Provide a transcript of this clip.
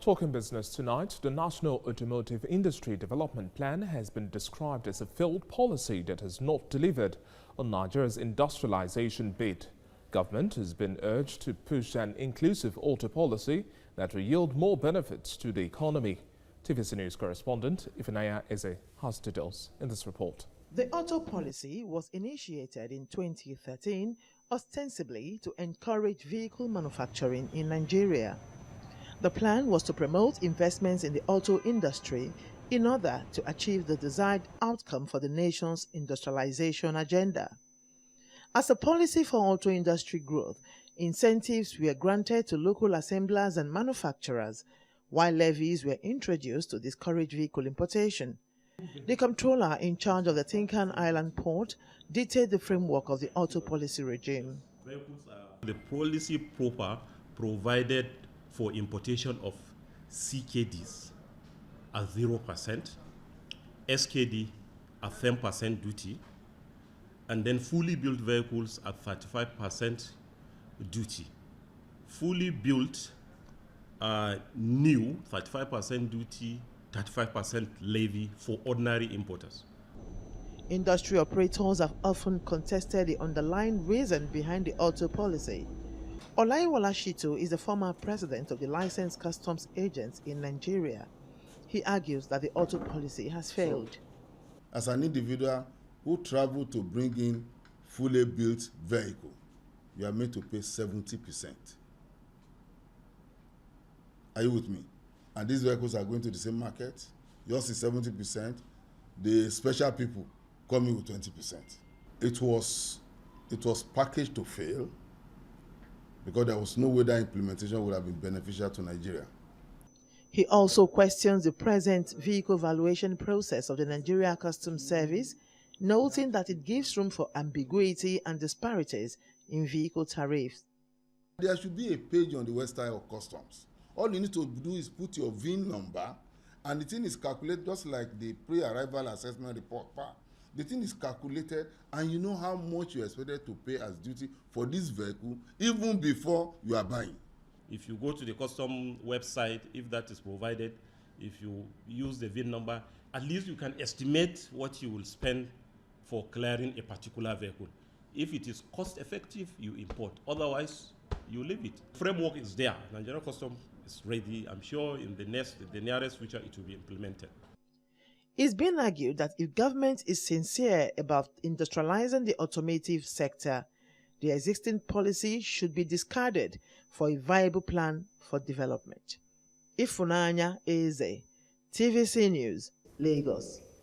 Talking business tonight, the National Automotive Industry Development Plan has been described as a failed policy that has not delivered on Nigeria's industrialization bid. Government has been urged to push an inclusive auto policy that will yield more benefits to the economy. TVC News correspondent Ifunanya Eze has details in this report. The auto policy was initiated in 2013 ostensibly to encourage vehicle manufacturing in Nigeria. The plan was to promote investments in the auto industry in order to achieve the desired outcome for the nation's industrialization agenda. As a policy for auto industry growth, incentives were granted to local assemblers and manufacturers, while levies were introduced to discourage vehicle importation. The comptroller in charge of the Tinkan Island port detailed the framework of the auto policy regime. The policy proper provided for importation of CKDs at 0%, SKD at 10% duty, and then fully built vehicles at 35% duty. Fully built new 35% duty, 35% levy for ordinary importers. Industry operators have often contested the underlying reason behind the auto policy. Olaiwola Shitu is the former president of the Licensed Customs Agents in Nigeria. He argues that the auto policy has failed. As an individual who traveled to bring in fully built vehicle, you are made to pay 70%. Are you with me? And these vehicles are going to the same market. Yours is 70%. The special people come in with 20%. It was packaged to fail, because there was no way that implementation would have been beneficial to Nigeria. He also questions the present vehicle valuation process of the Nigeria Customs Service, noting that it gives room for ambiguity and disparities in vehicle tariffs. There should be a page on the website of Customs. All you need to do is put your VIN number, and the thing is calculated just like the pre-arrival assessment report. The thing is calculated, and you know how much you are expected to pay as duty for this vehicle even before you are buying. If you go to the custom website, if that is provided, if you use the VIN number, at least you can estimate what you will spend for clearing a particular vehicle. If it is cost effective, you import. Otherwise, you leave it. Framework is there. Nigerian Customs is ready. I'm sure in the nearest future it will be implemented. It's been argued that if government is sincere about industrializing the automotive sector, the existing policy should be discarded for a viable plan for development. Ifunanya Eze, TVC News, Lagos.